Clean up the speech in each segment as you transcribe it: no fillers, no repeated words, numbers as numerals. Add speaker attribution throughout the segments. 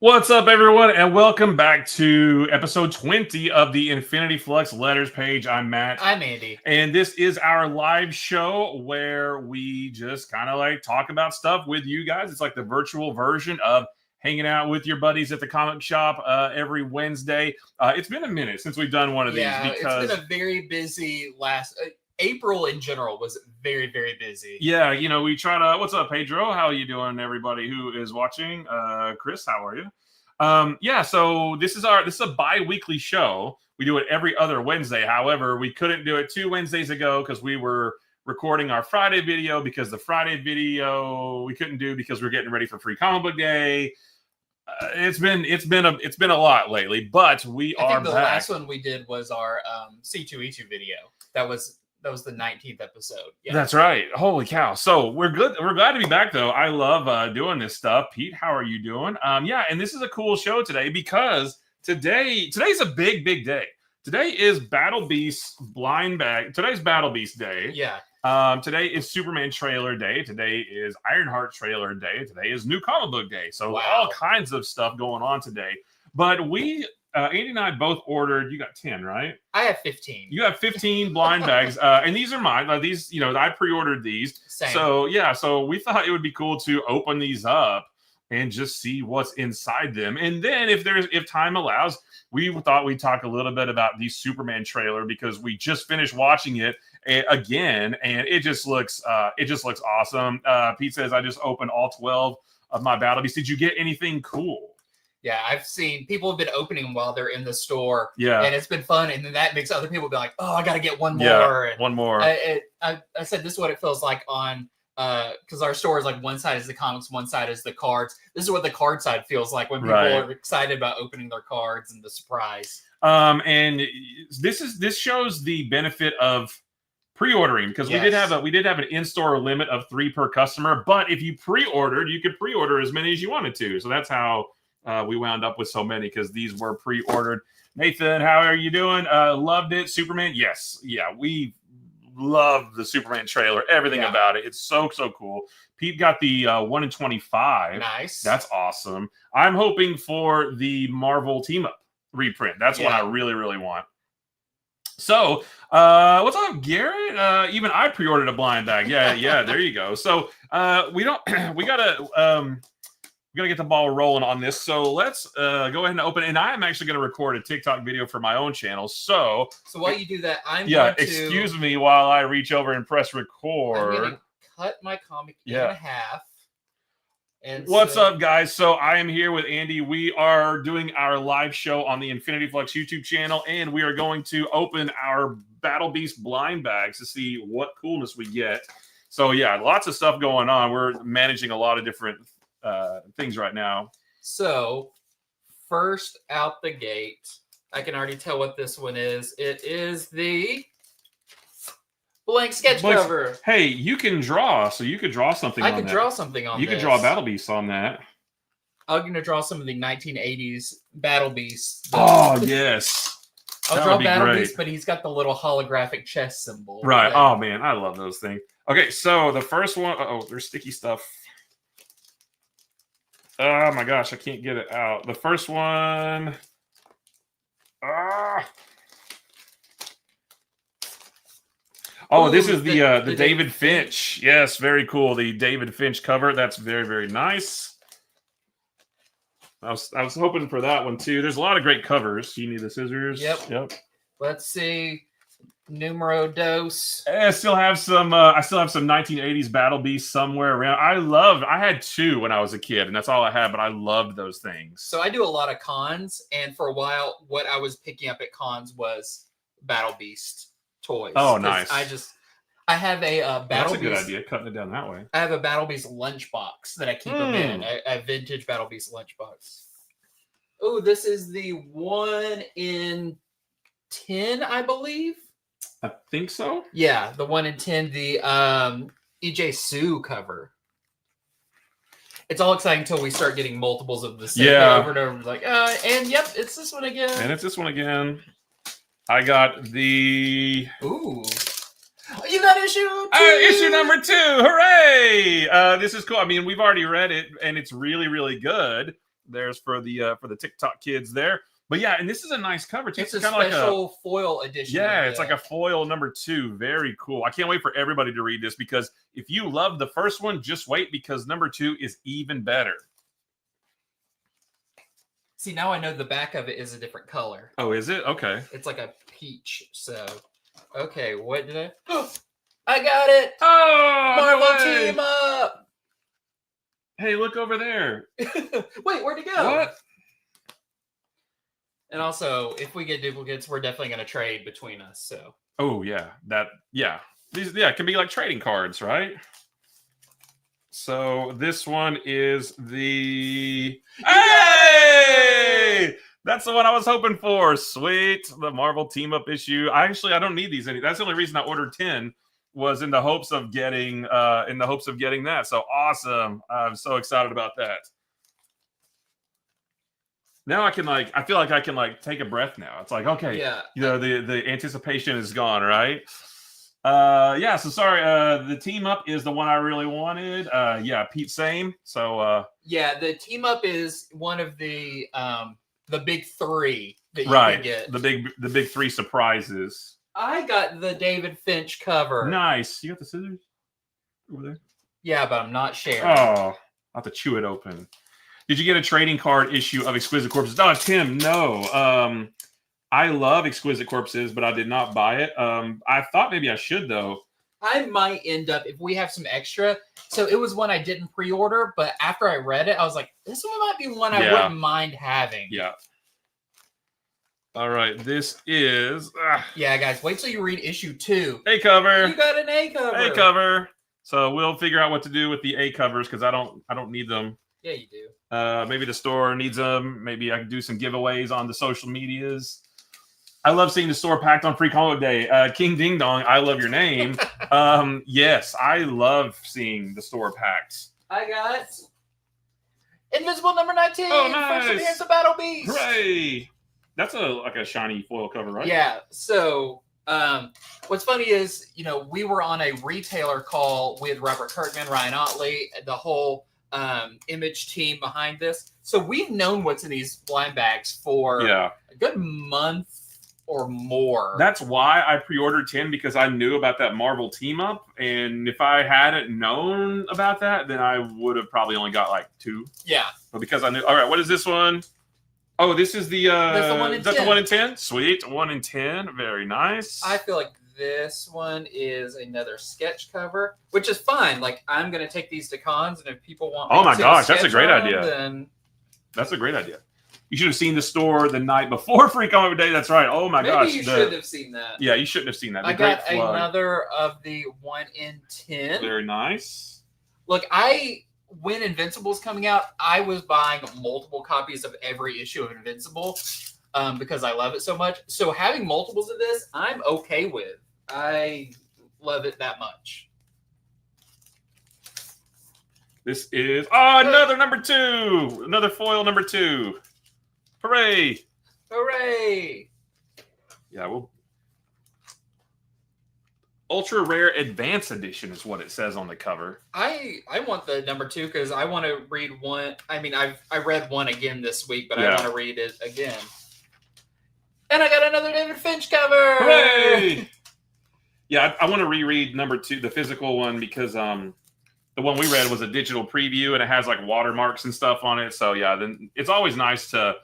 Speaker 1: What's up, everyone, and welcome back to episode 20 of the Infinity Flux Letters page. I'm Matt.
Speaker 2: I'm Andy.
Speaker 1: And this is our live show where we just kind of like talk about stuff with you guys. It's like the virtual version of hanging out with your buddies at the comic shop every Wednesday. It's been a minute since we've done one of these because
Speaker 2: it's been a very busy last... April in general was very, very busy.
Speaker 1: Yeah, you know, we try to... What's up, Pedro? How are you doing, everybody who is watching? Chris, how are you? Yeah, so this is a bi-weekly show. We do it every other Wednesday. However, we couldn't do it 2 Wednesdays ago because we were recording our Friday video, because the Friday video we couldn't do because we're getting ready for Free Comic Book Day. It's been a lot lately, but we are back.
Speaker 2: The last one we did was our C2E2 video. That was the 19th episode. Yeah.
Speaker 1: That's right. Holy cow. So we're good. We're glad to be back, though. I love doing this stuff. Pete, how are you doing? Yeah, and this is a cool show today because today's a big day. Today is Battle Beast blind bag. Today's Battle Beast Day.
Speaker 2: Yeah.
Speaker 1: Today is Superman trailer day. Today is Ironheart trailer day. Today is New Comic Book Day. So all kinds of stuff going on today. But we... Andy and I both ordered. You got 10, right?
Speaker 2: I have 15.
Speaker 1: You have 15 blind bags, and these are mine. These, I pre-ordered these.
Speaker 2: Same.
Speaker 1: So yeah, so we thought it would be cool to open these up and just see what's inside them. And then if time allows, we thought we'd talk a little bit about the Superman trailer because we just finished watching it again, and it just looks awesome. Pete says I just opened all 12 of my Battle Beasts. Did you get anything cool?
Speaker 2: Yeah, I've seen people have been opening them while they're in the store.
Speaker 1: Yeah.
Speaker 2: And it's been fun. And then that makes other people be like, oh, I got to get one more.
Speaker 1: Yeah,
Speaker 2: and
Speaker 1: one more.
Speaker 2: I said this is what it feels like on, because our store is like one side is the comics, one side is the cards. This is what the card side feels like when people are excited about opening their cards and the surprise.
Speaker 1: And this shows the benefit of pre-ordering, because we did have an in-store limit of 3 per customer. But if you pre-ordered, you could pre-order as many as you wanted to. So that's how we wound up with so many, because these were pre-ordered. Nathan, how are you doing? Loved it. Superman? Yes. Yeah, we love the Superman trailer. Everything about it. It's so cool. Pete got the 1 in 25.
Speaker 2: Nice.
Speaker 1: That's awesome. I'm hoping for the Marvel team-up reprint. That's what I really, really want. So, what's up, Garrett? Even I pre-ordered a blind bag. Yeah, there you go. So, we gotta get the ball rolling on this. So let's go ahead and open it. And I'm actually going to record a TikTok video for my own channel. So
Speaker 2: while you do that,
Speaker 1: excuse me while I reach over and press record.
Speaker 2: I'm going to cut my comic in half. And
Speaker 1: what's up, guys? So I am here with Andy. We are doing our live show on the Infinity Flux YouTube channel, and we are going to open our Battle Beast blind bags to see what coolness we get. So yeah, lots of stuff going on. We're managing a lot of different things right now.
Speaker 2: So first out the gate, I can already tell what this one is. It is the blank sketch cover.
Speaker 1: Hey, you can draw, so you could draw something on that.
Speaker 2: I could draw something on
Speaker 1: You could draw Battle Beasts on that.
Speaker 2: I'm going to draw some of the 1980s Battle Beasts.
Speaker 1: Oh, yes.
Speaker 2: I'll draw Battle Beast, but he's got the little holographic chest symbol.
Speaker 1: Right. Oh, man, I love those things. Okay, so the first one... Oh, there's sticky stuff. Oh my gosh, I can't get it out. The first one. Oh, this is the David Finch. Yes, very cool. The David Finch cover. That's very, very nice. I was hoping for that one too. There's a lot of great covers. You need the scissors.
Speaker 2: Yep. Let's see. Numero dos.
Speaker 1: I still have some 1980s Battle Beasts somewhere around. I had 2 when I was a kid, and that's all I had, but I loved those things.
Speaker 2: So I do a lot of cons, and for a while what I was picking up at cons was Battle Beast toys.
Speaker 1: Oh, nice.
Speaker 2: I have a Battle
Speaker 1: Beast. That's a good
Speaker 2: Beast,
Speaker 1: idea, cutting it down that way.
Speaker 2: I have a Battle Beast lunchbox that I keep them in, a vintage Battle Beast lunchbox. Oh, this is the 1 in 10, I believe.
Speaker 1: I think so.
Speaker 2: Yeah, the 1 in 10, the EJ Sue cover. It's all exciting until we start getting multiples of the same over and over. Like, and yep, it's this one again.
Speaker 1: And it's this one again. I got the...
Speaker 2: Ooh. You got issue 2!
Speaker 1: Issue number 2! Hooray! This is cool. I mean, we've already read it, and it's really, really good. There's for the TikTok kids there. But yeah, and this is a nice cover too.
Speaker 2: It's a
Speaker 1: kind of
Speaker 2: special
Speaker 1: like
Speaker 2: foil edition.
Speaker 1: Yeah, it's like a foil #2. Very cool. I can't wait for everybody to read this because if you love the first one, just wait because #2 is even better.
Speaker 2: See, now I know the back of it is a different color.
Speaker 1: Oh, is it? Okay.
Speaker 2: It's like a peach. So, okay, what did I? I got it!
Speaker 1: Oh,
Speaker 2: Marvel Team Up!
Speaker 1: Hey, look over there.
Speaker 2: Wait, where'd it go?
Speaker 1: What?
Speaker 2: And also, if we get duplicates, we're definitely going to trade between us. So.
Speaker 1: Oh yeah, these it can be like trading cards, right? So this one is the Hey! That's the one I was hoping for. Sweet, the Marvel Team Up issue. I don't need these any. That's the only reason I ordered 10 was in the hopes of getting that. So awesome! I'm so excited about that. Now I feel like I can take a breath now. It's like, okay,
Speaker 2: yeah,
Speaker 1: the anticipation is gone, right? So sorry, the Team Up is the one I really wanted. Pete, same. So
Speaker 2: the Team Up is one of the big three that you
Speaker 1: right,
Speaker 2: can get.
Speaker 1: The big three surprises.
Speaker 2: I got the David Finch cover.
Speaker 1: Nice. You got the scissors over there?
Speaker 2: Yeah, but I'm not sharing.
Speaker 1: Oh, I'll have to chew it open. Did you get a trading card issue of Exquisite Corpses? Oh, Tim, no. I love Exquisite Corpses, but I did not buy it. I thought maybe I should, though.
Speaker 2: I might end up, if we have some extra. So it was one I didn't pre-order, but after I read it, I was like, this one might be one I wouldn't mind having.
Speaker 1: Yeah. All right, this is...
Speaker 2: Yeah, guys, wait till you read issue 2.
Speaker 1: A cover.
Speaker 2: You got an A cover.
Speaker 1: A cover. So we'll figure out what to do with the A covers because I don't need them.
Speaker 2: Yeah, you do.
Speaker 1: Maybe the store needs them. Maybe I can do some giveaways on the social medias. I love seeing the store packed on Free Comic Day. King Ding Dong, I love your name. Yes, I love seeing the store packed.
Speaker 2: I got Invisible #19.
Speaker 1: Oh, nice.
Speaker 2: First appearance of Battle Beast.
Speaker 1: Hooray! That's like a shiny foil cover, right?
Speaker 2: Yeah. So what's funny is, we were on a retailer call with Robert Kirkman, Ryan Otley, the whole Image team behind this. So we've known what's in these blind bags for a good month or more.
Speaker 1: That's why I pre-ordered 10 because I knew about that Marvel Team Up, and if I hadn't known about that, then I would have probably only got 2.
Speaker 2: Yeah.
Speaker 1: But because I knew, all right, what is this one? Oh, this is the
Speaker 2: that's the 1 in 10.
Speaker 1: The 1 in 10? Sweet, 1 in 10, very nice.
Speaker 2: I feel like this one is another sketch cover, which is fine. I'm going to take these to cons, and if people want,
Speaker 1: oh my gosh, that's a great
Speaker 2: them,
Speaker 1: idea.
Speaker 2: Then
Speaker 1: that's a great idea. You should have seen the store the night before Free Comic Day. That's right. Oh my gosh,
Speaker 2: you should have seen that.
Speaker 1: Yeah, you shouldn't have seen that.
Speaker 2: I got another of the 1 in 10.
Speaker 1: Very nice.
Speaker 2: Look, when Invincible's coming out, I was buying multiple copies of every issue of Invincible because I love it so much. So having multiples of this, I'm okay with. I love it that much.
Speaker 1: This is another #2, another foil #2. Hooray!
Speaker 2: Hooray!
Speaker 1: Yeah, well, ultra rare advance edition is what it says on the cover.
Speaker 2: I want the #2 because I want to read one. I mean, I read one again this week, but I want to read it again. And I got another David Finch cover.
Speaker 1: Hooray! Yeah, I want to reread #2, the physical one, because the one we read was a digital preview and it has watermarks and stuff on it. So yeah, then it's always nice to,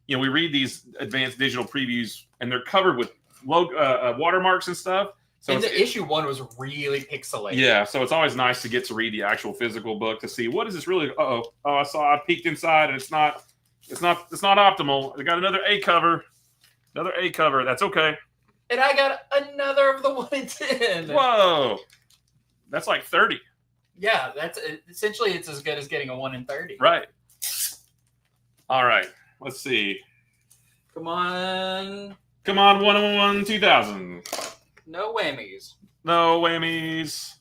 Speaker 1: we read these advanced digital previews and they're covered with watermarks and stuff. So
Speaker 2: and the issue 1 was really pixelated.
Speaker 1: Yeah, so it's always nice to get to read the actual physical book to see what is this really. I peeked inside and it's not optimal. I got another A cover. That's okay.
Speaker 2: And I got another of the 1 in 10.
Speaker 1: Whoa, that's 30.
Speaker 2: Yeah, that's essentially it's as good as getting a 1 in 30.
Speaker 1: Right. All right. Let's see.
Speaker 2: Come on,
Speaker 1: 101 2000.
Speaker 2: No whammies.
Speaker 1: No whammies.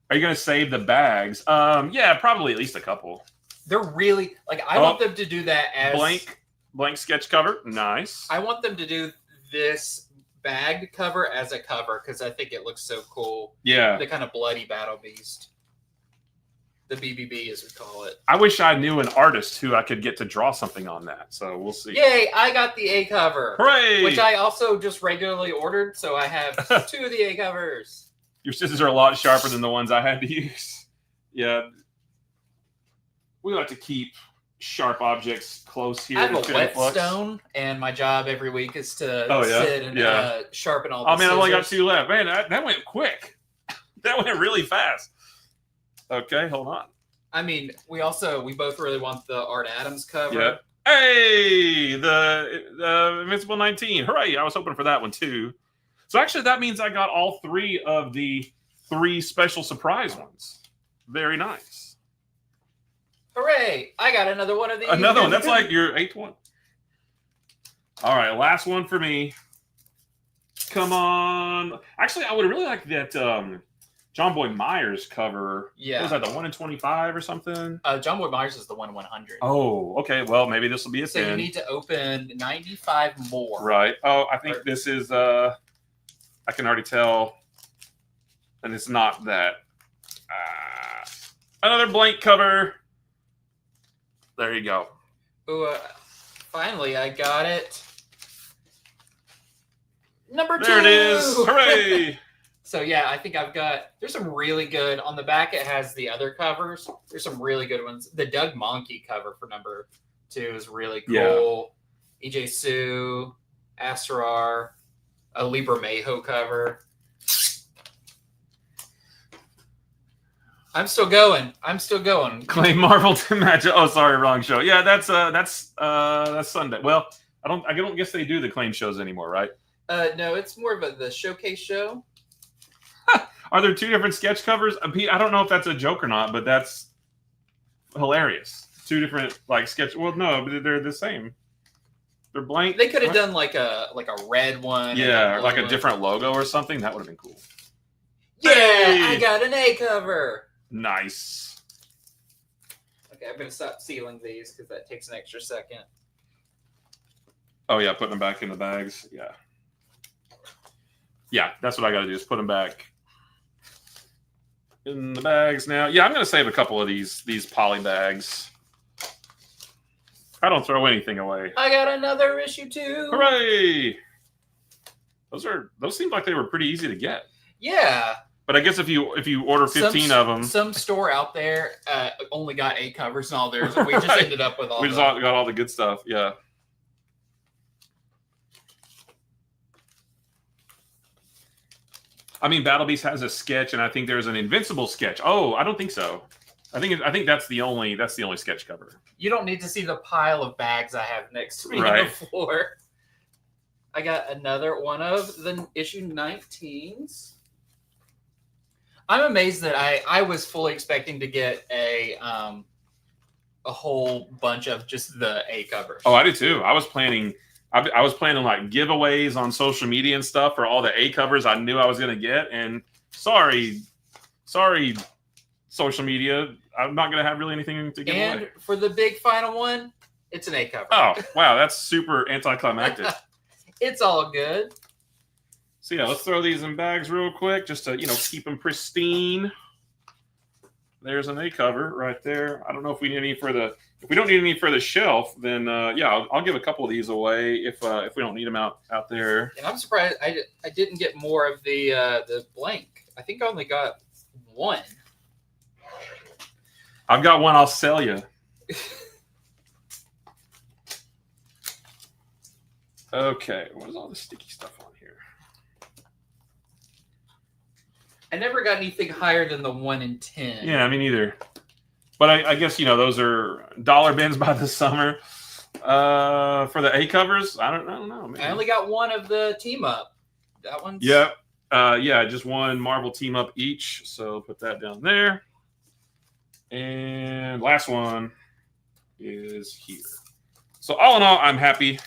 Speaker 1: Are you gonna save the bags? Yeah, probably at least a couple.
Speaker 2: They're really I want them to do that as
Speaker 1: blank sketch cover. Nice.
Speaker 2: I want them to do this bagged cover as a cover because I think it looks so cool.
Speaker 1: Yeah.
Speaker 2: The kind of bloody battle beast. the BBB, as we call it.
Speaker 1: I wish I knew an artist who I could get to draw something on that. So we'll see.
Speaker 2: Yay! I got the A cover.
Speaker 1: Hooray!
Speaker 2: Which I also just regularly ordered, so I have 2 of the A covers.
Speaker 1: Your scissors are a lot sharper than the ones I had to use. Yeah. We like to keep sharp objects close here.
Speaker 2: I have a whetstone, and my job every week is to sit and sharpen all the
Speaker 1: scissors. I've only got 2 left. Man, that went quick. That went really fast. Okay, hold on.
Speaker 2: I mean, we both really want the Art Adams cover.
Speaker 1: Yeah. Hey, the Invincible 19. Hooray! I was hoping for that one too. So actually, that means I got all 3 of the 3 special surprise ones. Very nice.
Speaker 2: Hooray! I got another one of these.
Speaker 1: Another one. That's like your 8th one. All right, last one for me. Come on. Actually, I would really like that John Boy Myers cover.
Speaker 2: Yeah.
Speaker 1: What was that, the 1 in 25 or something?
Speaker 2: John Boy Myers is the 1 in 100.
Speaker 1: Oh, okay. Well, maybe this will be it then.
Speaker 2: So you need to open 95 more.
Speaker 1: Right. Oh, I think this is, I can already tell, and it's not that. Another blank cover. There you go.
Speaker 2: Ooh, finally, I got it. Number 2.
Speaker 1: There it is. Hooray!
Speaker 2: So yeah, I think there's some really good, on the back it has the other covers. There's some really good ones. The Doug Monkey cover for number 2 is really cool. Yeah. EJ Sue, Asrar, a Libra Mayho cover. I'm still going.
Speaker 1: Claim Marvel to match. Oh, sorry, wrong show. Yeah, that's Sunday. Well, I don't guess they do the claim shows anymore, right?
Speaker 2: No, it's more of the showcase show.
Speaker 1: Are there 2 different sketch covers? I don't know if that's a joke or not, but that's hilarious. 2 different sketch. Well, no, but they're the same. They're blank.
Speaker 2: They could have done like a red one.
Speaker 1: Yeah, or like a different logo or something. That would have been cool.
Speaker 2: Yeah, hey! I got an A cover.
Speaker 1: Nice.
Speaker 2: Okay, I'm gonna stop sealing these because that takes an extra second.
Speaker 1: Oh yeah, putting them back in the bags. Yeah. Yeah, that's what I got to do is put them back in the bags now. Yeah, I'm going to save a couple of these poly bags. I don't throw anything away.
Speaker 2: I got another issue too.
Speaker 1: Hooray! Those seem like they were pretty easy to get.
Speaker 2: Yeah.
Speaker 1: But I guess if you order 15 of them,
Speaker 2: some store out there only got 8 covers and all theirs. We just ended up with all.
Speaker 1: We just got all the good stuff. Yeah. I mean, Battle Beast has a sketch, and I think there's an Invincible sketch. Oh, I don't think so. I think that's the only sketch cover.
Speaker 2: You don't need to see the pile of bags I have next to me on the floor. I got another one of the issue 19s. I'm amazed that I was fully expecting to get a whole bunch of just the A covers.
Speaker 1: Oh, I did too. I was planning like giveaways on social media and stuff for all the A covers I knew I was going to get. And sorry, social media. I'm not going to have really anything to give away.
Speaker 2: And for the big final one, it's an A cover.
Speaker 1: Oh, wow. That's super anticlimactic.
Speaker 2: It's all good.
Speaker 1: So yeah, let's throw these in bags real quick just to, keep them pristine. There's an A cover right there. I don't know if we need any for if we don't need any for the shelf, then yeah, I'll give a couple of these away if we don't need them out there.
Speaker 2: And I'm surprised I didn't get more of the blank. I think I only got one.
Speaker 1: I've got one. I'll sell you. Okay, what is all the sticky stuff on here?
Speaker 2: I never got anything higher than the 1 in 10.
Speaker 1: Yeah, me neither. But I guess those are dollar bins by the summer. For the A covers, I don't know. Maybe.
Speaker 2: I only got one of the team up. That one's
Speaker 1: yeah, just one Marvel team up each. So put that down there. And last one is here. So all in all, I'm happy.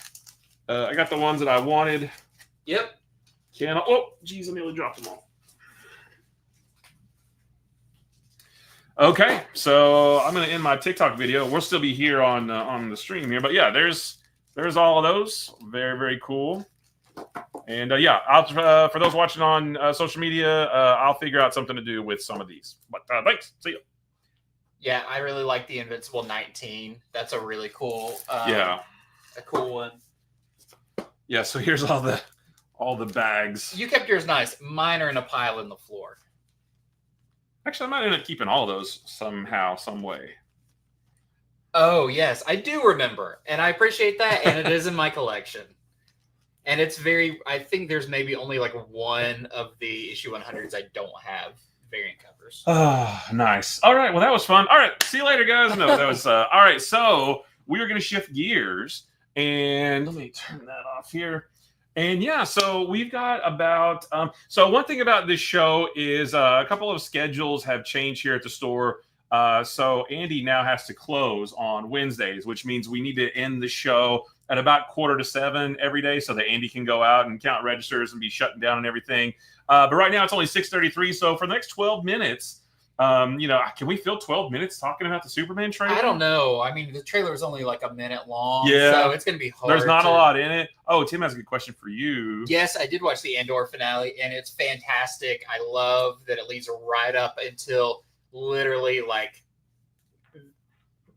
Speaker 1: I got the ones that I wanted.
Speaker 2: Yep.
Speaker 1: Oh, geez, I nearly dropped them all. Okay, so I'm going to end my TikTok video. We'll still be here on the stream here, but yeah, there's all of those. Very, very cool. And yeah, I'll for those watching on social media, I'll figure out something to do with some of these. But thanks. See you.
Speaker 2: Yeah, I really like the Invincible 19. That's a really cool.
Speaker 1: Yeah,
Speaker 2: a cool one.
Speaker 1: Yeah. So here's all the bags.
Speaker 2: You kept yours nice. Mine are in a pile in the floor.
Speaker 1: Actually, I might end up keeping all those somehow, some way.
Speaker 2: Oh yes, I do remember, and I appreciate that, and it is in my collection. And it's very. I think there's maybe only like one of the issue 100s I don't have variant covers.
Speaker 1: Oh, nice. All right. Well, that was fun. All right. See you later, guys. No, that was all right. So we are going to shift gears, and let me turn that off here. And yeah, so we've got about. So one thing about this show is a couple of schedules have changed here at the store. So Andy now has to close on Wednesdays, which means we need to end the show at about 6:45 every day so that Andy can go out and count registers and be shutting down and everything. But right now it's only 6:33. So for the next 12 minutes, can we fill 12 minutes talking about the Superman trailer?
Speaker 2: I don't know. I mean, the trailer is only like a minute long.
Speaker 1: Yeah.
Speaker 2: So it's going to be hard.
Speaker 1: There's not a lot in it. Oh, Tim has a good question for you.
Speaker 2: Yes, I did watch the Andor finale, and it's fantastic. I love that it leads right up until literally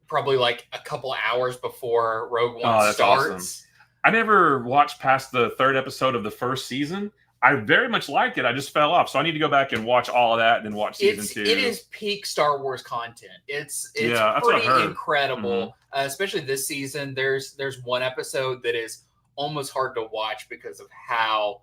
Speaker 2: probably like a couple hours before Rogue One starts.
Speaker 1: Awesome. I never watched past the 3rd episode of the 1st season. I very much liked it. I just fell off. So I need to go back and watch all of that and then watch season 2.
Speaker 2: It is peak Star Wars content. It's
Speaker 1: that's
Speaker 2: pretty incredible. Especially this season. There's one episode that is almost hard to watch because of how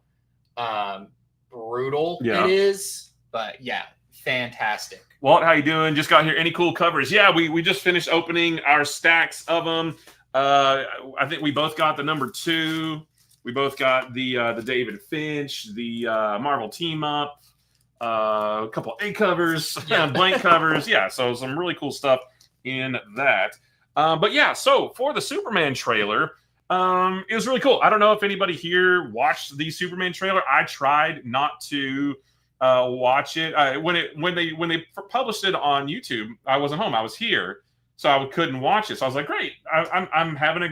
Speaker 2: brutal it is. But yeah, fantastic.
Speaker 1: Walt, how you doing? Just got here. Any cool covers? Yeah, we just finished opening our stacks of them. I think we both got the number 2. We both got the David Finch, the Marvel Team Up, a couple A covers, blank covers. Yeah, so some really cool stuff in that. But yeah, so for the Superman trailer, it was really cool. I don't know if anybody here watched the Superman trailer. I tried not to watch it when they published it on YouTube. I wasn't home. I was here, so I couldn't watch it. So I was like, great. I'm having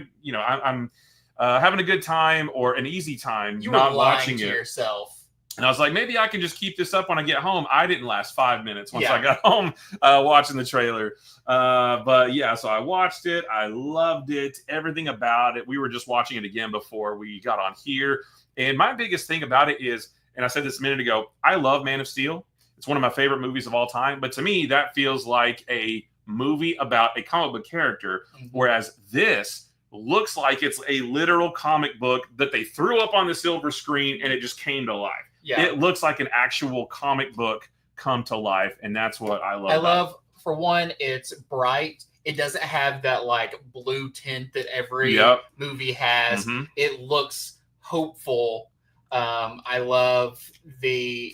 Speaker 1: a good time or an easy time not watching it
Speaker 2: yourself.
Speaker 1: And I was like, maybe I can just keep this up when I get home. I didn't last 5 minutes once I got home watching the trailer. But yeah, so I watched it. I loved it. Everything about it. We were just watching it again before we got on here. And my biggest thing about it is, and I said this a minute ago, I love Man of Steel. It's one of my favorite movies of all time. But to me, that feels like a movie about a comic book character. Whereas this looks like it's a literal comic book that they threw up on the silver screen and it just came to life. Yeah. It looks like an actual comic book come to life, and that's what I love.
Speaker 2: I love, for one, it's bright. It doesn't have that like blue tint that every movie has. It looks hopeful. I love the,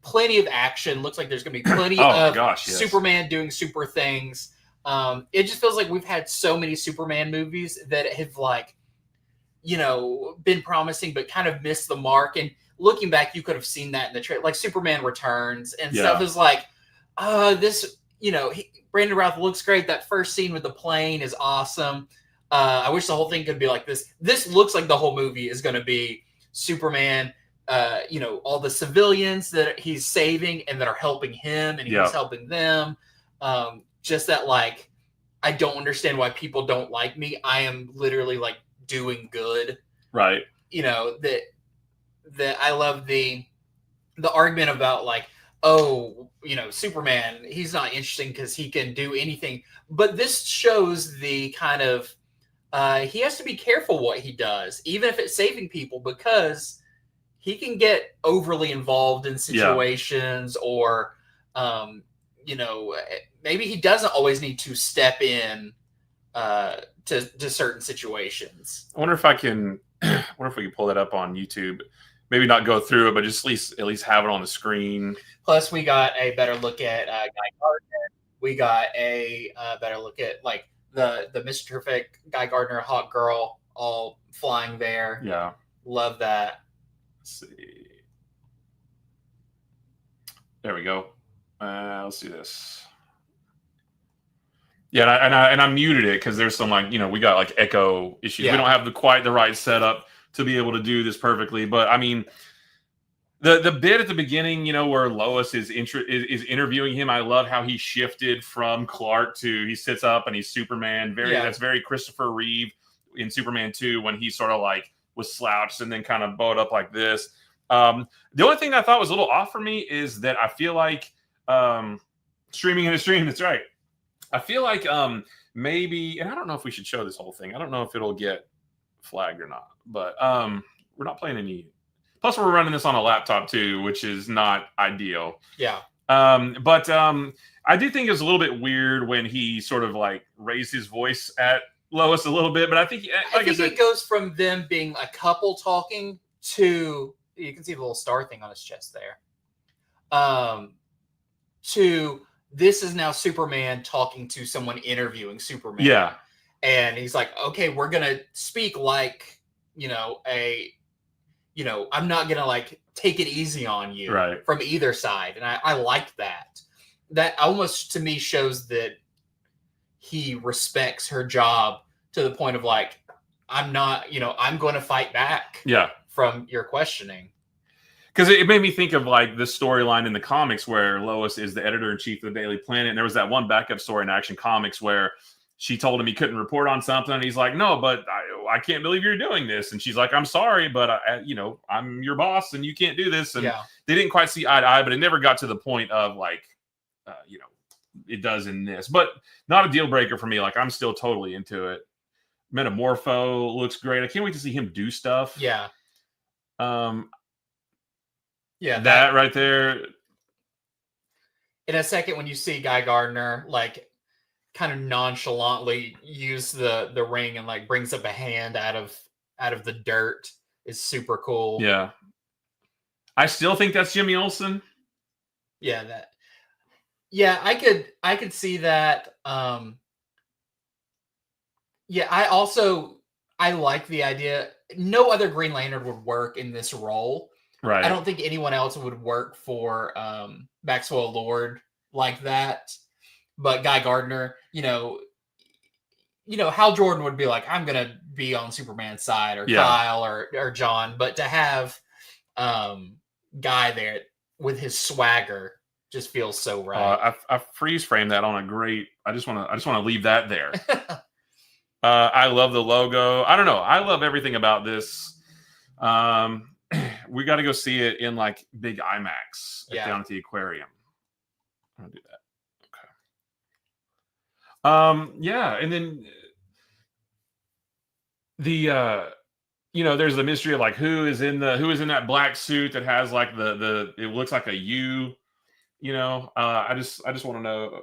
Speaker 2: plenty of action. Looks like there's going to be plenty of Superman doing super things. It just feels like we've had so many Superman movies that have been promising but kind of missed the mark. And looking back, you could have seen that in the trailer, like Superman Returns and stuff is like, Brandon Routh looks great. That first scene with the plane is awesome. I wish the whole thing could be like this. This looks like the whole movie is going to be Superman, all the civilians that he's saving and that are helping him and he's helping them. Just that, I don't understand why people don't like me. I am literally doing good.
Speaker 1: Right.
Speaker 2: That I love the argument about Superman, he's not interesting because he can do anything. But this shows the kind of, he has to be careful what he does, even if it's saving people, because he can get overly involved in situations or, maybe he doesn't always need to step in to certain situations.
Speaker 1: I wonder if we can pull that up on YouTube. Maybe not go through it, but just at least have it on the screen.
Speaker 2: Plus, we got a better look at Guy Gardner. We got a better look at the Mr. Terrific, Guy Gardner, Hawk Girl, all flying there.
Speaker 1: Yeah,
Speaker 2: love that.
Speaker 1: Let's see. There we go. Let's do this. Yeah, and I muted it because there's some we got echo issues. Yeah. We don't have quite the right setup to be able to do this perfectly. But I mean, The bit at the beginning, where Lois is interviewing him, I love how he shifted from Clark to he sits up and he's Superman. That's very Christopher Reeve in Superman 2 when he sort of like was slouched and then kind of bowed up like this. The only thing I thought was a little off for me is that I feel like streaming in a stream. That's right. I feel like maybe, and I don't know if we should show this whole thing. I don't know if it'll get flagged or not, but we're not playing any. Plus, we're running this on a laptop too, which is not ideal.
Speaker 2: Yeah.
Speaker 1: But I do think it was a little bit weird when he sort of like raised his voice at Lois a little bit. But I think,
Speaker 2: it goes from them being a couple talking to, you can see the little star thing on his chest there. To this is now Superman talking to someone interviewing Superman.
Speaker 1: Yeah.
Speaker 2: And he's like, okay, we're gonna speak like, I'm not gonna like take it easy on you from either side. And I like that. That almost to me shows that he respects her job to the point of like, I'm not, I'm going to fight back from your questioning.
Speaker 1: Because it made me think of like the storyline in the comics where Lois is the editor-in-chief of the Daily Planet. And there was that one backup story in Action Comics where she told him he couldn't report on something. And he's like, no, but I can't believe you're doing this. And she's like, I'm sorry, but I'm your boss and you can't do this. And they didn't quite see eye to eye, but it never got to the point of like, it does in this, but not a deal breaker for me. Like I'm still totally into it. Metamorpho looks great. I can't wait to see him do stuff.
Speaker 2: Yeah.
Speaker 1: That right there.
Speaker 2: In a second, when you see Guy Gardner, like, kind of nonchalantly use the ring and like brings up a hand out of the dirt is super cool.
Speaker 1: Yeah. I still think that's Jimmy Olsen.
Speaker 2: Yeah, I could see that. I like the idea. No other Green Lantern would work in this role.
Speaker 1: Right.
Speaker 2: I don't think anyone else would work for Maxwell Lord like that. But Guy Gardner, Hal Jordan would be like, I'm going to be on Superman's side, or Kyle or John. But to have Guy there with his swagger just feels so right.
Speaker 1: I freeze frame that on a great. I just want to leave that there. I love the logo. I don't know. I love everything about this. We got to go see it in like big IMAX down at the aquarium. I'll do that. And then the there's the mystery of like who is in that black suit that has like it looks like a U, I just want to know.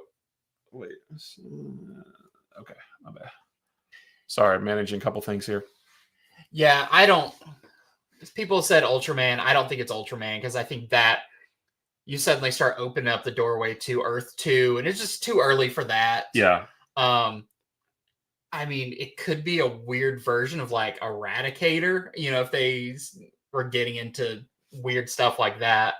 Speaker 1: Wait, okay, my bad. Sorry, I'm managing a couple things here.
Speaker 2: Yeah, people said Ultraman. I don't think it's Ultraman because I think that you suddenly start opening up the doorway to Earth 2, and it's just too early for that.
Speaker 1: Yeah.
Speaker 2: I mean, it could be a weird version of like Eradicator, if they were getting into weird stuff like that.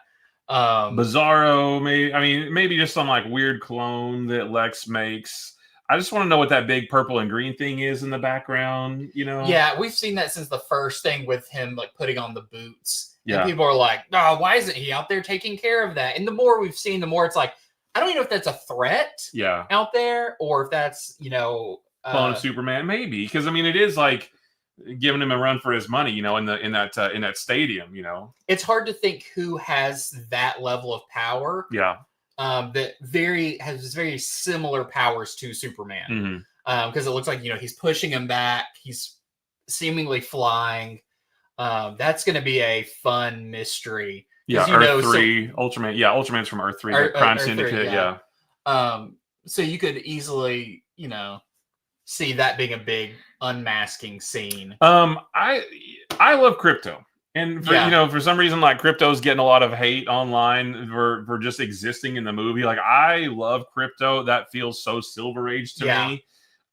Speaker 1: Bizarro, maybe just some like weird clone that Lex makes. I just want to know what that big purple and green thing is in the background,
Speaker 2: Yeah, we've seen that since the first thing with him like putting on the boots.
Speaker 1: Yeah.
Speaker 2: And people are like, oh, why isn't he out there taking care of that? And the more we've seen, the more it's like, I don't even know if that's a threat out there or if that's,
Speaker 1: clone of Superman, maybe. Because it is like giving him a run for his money, in that stadium,
Speaker 2: It's hard to think who has that level of power.
Speaker 1: Yeah.
Speaker 2: That has very similar powers to Superman. Because it looks like, he's pushing him back. He's seemingly flying. That's going to be a fun mystery.
Speaker 1: Yeah, Earth 3, Ultraman. Yeah, Ultraman's from Earth 3, the Crime Syndicate. 3,
Speaker 2: yeah. So you could easily, see that being a big unmasking scene.
Speaker 1: I love Crypto. And for some reason, like Crypto's getting a lot of hate online for just existing in the movie. Like I love Crypto. That feels so Silver Age to me.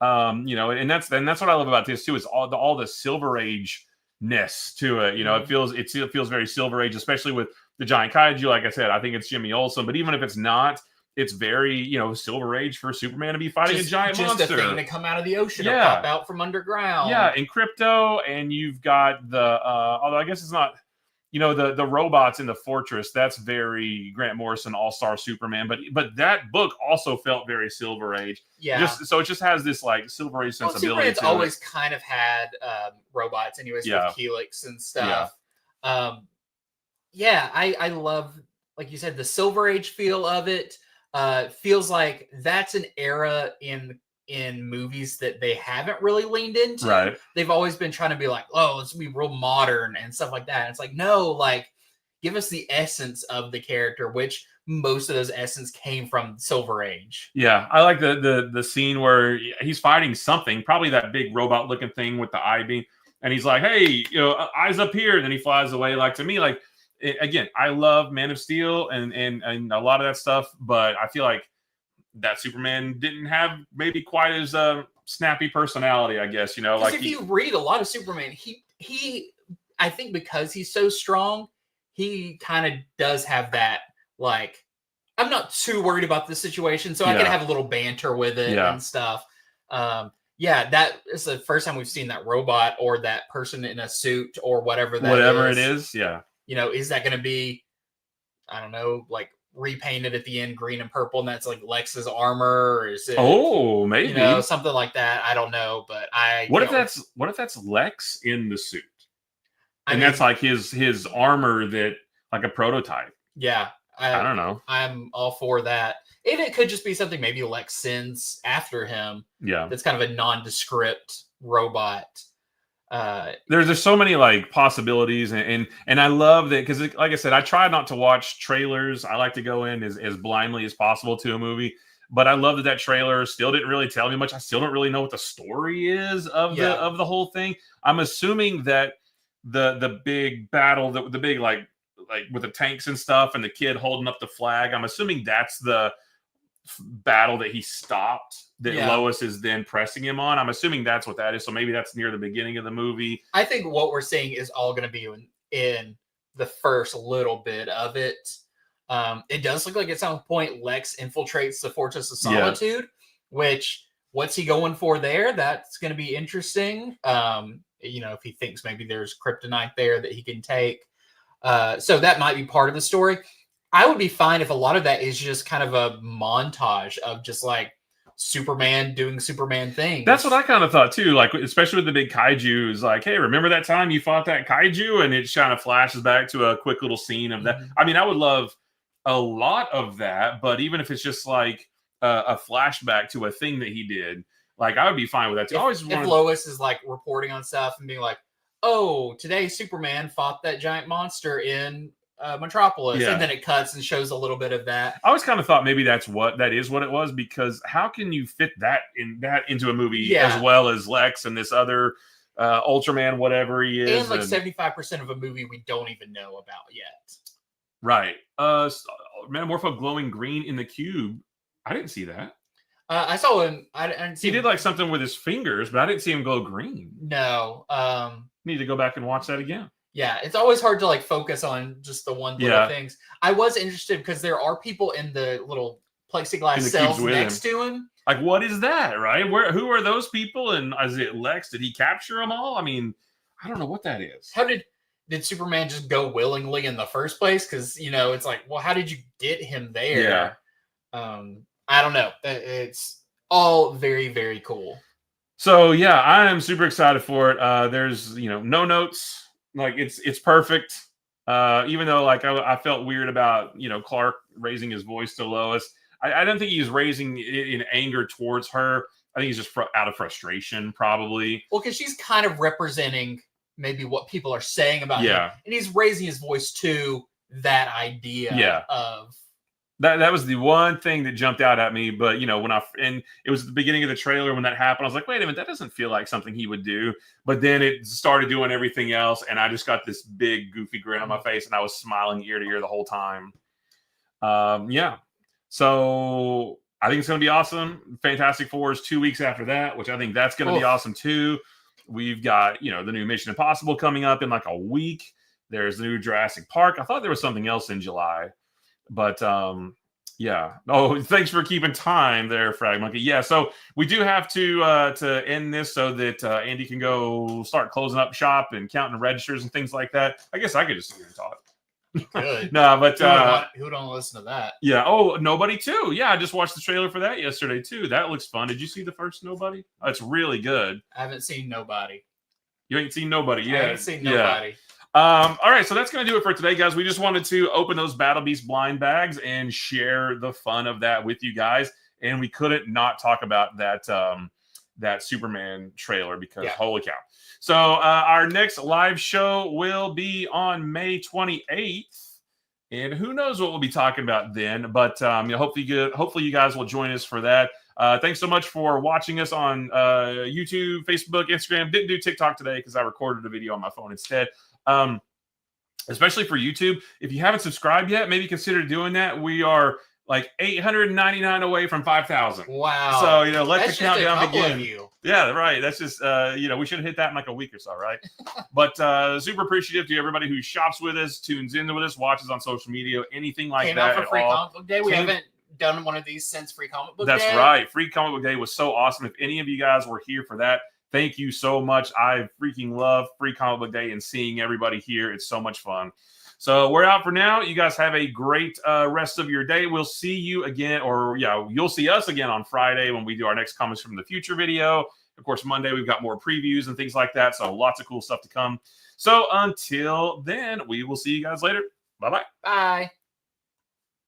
Speaker 1: And that's what I love about this too, is all the Silver Age ness to it. It feels very Silver Age, especially with the giant kaiju. Like I said, I think it's Jimmy Olsen, but even if it's not, it's very Silver Age for Superman to be fighting a giant monster.
Speaker 2: Just a thing to come out of the ocean or pop out from underground.
Speaker 1: Yeah, in Crypto, and you've got the although I guess it's not you know, the robots in the fortress, that's very Grant Morrison All-Star Superman, but that book also felt very Silver Age.
Speaker 2: Yeah.
Speaker 1: So it just has this like Silver Age sensibility.
Speaker 2: Superman's
Speaker 1: to
Speaker 2: always
Speaker 1: it.
Speaker 2: kind of had robots, anyways, with Helix and stuff. Yeah, I love, like you said, the Silver Age feel of it. Feels like that's an era in movies that they haven't really leaned into.
Speaker 1: Right.
Speaker 2: They've always been trying to be like, oh, let's be real modern and stuff like that. And it's like, no, like, give us the essence of the character, which most of those essence came from Silver Age.
Speaker 1: Yeah, I like the scene where he's fighting something, probably that big robot looking thing with the eye beam, and he's like, hey, you know, eyes up here, and then he flies away. Like, to me, like, again, I love Man of Steel and a lot of that stuff, but I feel like that Superman didn't have maybe quite as snappy personality, I guess, you know. Like,
Speaker 2: if you read a lot of Superman, he I think because he's so strong, he kind of does have that, like, I'm not too worried about the situation, so I can have a little banter with it and stuff. Yeah, that is the first time we've seen that robot or that person in a suit or whatever
Speaker 1: it is. Yeah.
Speaker 2: You know, is that going to be, I don't know, like, repainted at the end green and purple, and that's like Lex's armor, or is it,
Speaker 1: maybe,
Speaker 2: you know, something like that? I don't know, but
Speaker 1: what if that's Lex in the suit, and that's like his armor, that like a prototype?
Speaker 2: Yeah,
Speaker 1: I don't know.
Speaker 2: I'm all for that. And it could just be something maybe Lex sends after him.
Speaker 1: Yeah,
Speaker 2: that's kind of a nondescript robot.
Speaker 1: There's so many like possibilities, and I love that, because like I said, I try not to watch trailers. I like to go in as blindly as possible to a movie, but I love that trailer still didn't really tell me much. I still don't really know what the story is of the whole thing. I'm assuming that the big battle, the big like with the tanks and stuff, and the kid holding up the flag, I'm assuming that's the battle that he stopped, that Lois is then pressing him on. I'm assuming that's what that is. So maybe that's near the beginning of the movie.
Speaker 2: I think what we're seeing is all going to be in the first little bit of it. It does look like at some point Lex infiltrates the Fortress of Solitude, which, what's he going for there? That's going to be interesting. You know, if he thinks maybe there's kryptonite there that he can take. So that might be part of the story. I would be fine if a lot of that is just kind of a montage of just like Superman doing Superman things.
Speaker 1: That's what I kind of thought too. Like, especially with the big kaiju, is like, hey, remember that time you fought that kaiju? And it kind of flashes back to a quick little scene of that. I mean, I would love a lot of that, but even if it's just like a flashback to a thing that he did, like, I would be fine with that too.
Speaker 2: If Lois is like reporting on stuff and being like, oh, today Superman fought that giant monster in Metropolis, and then it cuts and shows a little bit of that.
Speaker 1: I always kind of thought maybe that is what it was, because how can you fit that into a movie as well as Lex and this other Ultraman, whatever he is,
Speaker 2: and like 75% of a movie we don't even know about yet.
Speaker 1: Right. Metamorpho glowing green in the cube. I didn't see that.
Speaker 2: I saw him. I didn't see.
Speaker 1: He did like something with his fingers, but I didn't see him glow green.
Speaker 2: No.
Speaker 1: Need to go back and watch that again.
Speaker 2: Yeah, it's always hard to like focus on just the one little things. I was interested because there are people in the little plexiglass cells next to him.
Speaker 1: Like, what is that, right? Who are those people? And is it Lex? Did he capture them all? I mean, I don't know what that is.
Speaker 2: How did Superman just go willingly in the first place? Because, you know, it's like, well, how did you get him there? I don't know. It's all very, very cool.
Speaker 1: So yeah, I am super excited for it. There's, you know, no notes. Like, it's perfect. Even though like I felt weird about, you know, Clark raising his voice to Lois. I don't think he's raising it in anger towards her. I think he's just out of frustration, probably.
Speaker 2: Well, because she's kind of representing maybe what people are saying about him, and he's raising his voice to that idea of.
Speaker 1: That was the one thing that jumped out at me. But, you know, and it was at the beginning of the trailer when that happened, I was like, wait a minute, that doesn't feel like something he would do. But then it started doing everything else, and I just got this big goofy grin on my face, and I was smiling ear to ear the whole time. So I think it's going to be awesome. Fantastic Four is 2 weeks after that, which I think that's going to be awesome too. We've got, you know, the new Mission Impossible coming up in like a week. There's the new Jurassic Park. I thought there was something else in July. But Yeah. Oh, thanks for keeping time there, Frag Monkey. Yeah. So we do have to end this so that Andy can go start closing up shop and counting registers and things like that. I guess I could just sit here and talk.
Speaker 2: Good.
Speaker 1: No, but
Speaker 2: who don't listen to that?
Speaker 1: Yeah. Oh, Nobody too. Yeah, I just watched the trailer for that yesterday too. That looks fun. Did you see the first Nobody? Oh, it's really good.
Speaker 2: I haven't seen Nobody.
Speaker 1: You ain't seen Nobody yet.
Speaker 2: I haven't seen Nobody.
Speaker 1: Yeah. All right, so that's going to do it for today, guys. We just wanted to open those Battle Beast blind bags and share the fun of that with you guys. And we couldn't not talk about that that Superman trailer because holy cow. So our next live show will be on May 28th. And who knows what we'll be talking about then. But hopefully you guys will join us for that. Thanks so much for watching us on YouTube, Facebook, Instagram. Didn't do TikTok today because I recorded a video on my phone instead. Especially for YouTube, if you haven't subscribed yet, maybe consider doing that. We are like 899 away from 5,000.
Speaker 2: Wow!
Speaker 1: So let the countdown begin. Yeah, right. That's just we should have hit that in like a week or so, right? But super appreciative to everybody who shops with us, tunes in with us, watches on social media, anything like that.
Speaker 2: Came out for Free Comic Book Day. We haven't done one of these since Free Comic Book Day.
Speaker 1: That's right. Free Comic Book Day was so awesome. If any of you guys were here for that, thank you so much. I freaking love Free Comic Book Day and seeing everybody here. It's so much fun. So we're out for now. You guys have a great rest of your day. We'll see you again, you'll see us again on Friday when we do our next Comments from the Future video. Of course, Monday we've got more previews and things like that. So lots of cool stuff to come. So until then, we will see you guys later. Bye-bye.
Speaker 2: Bye.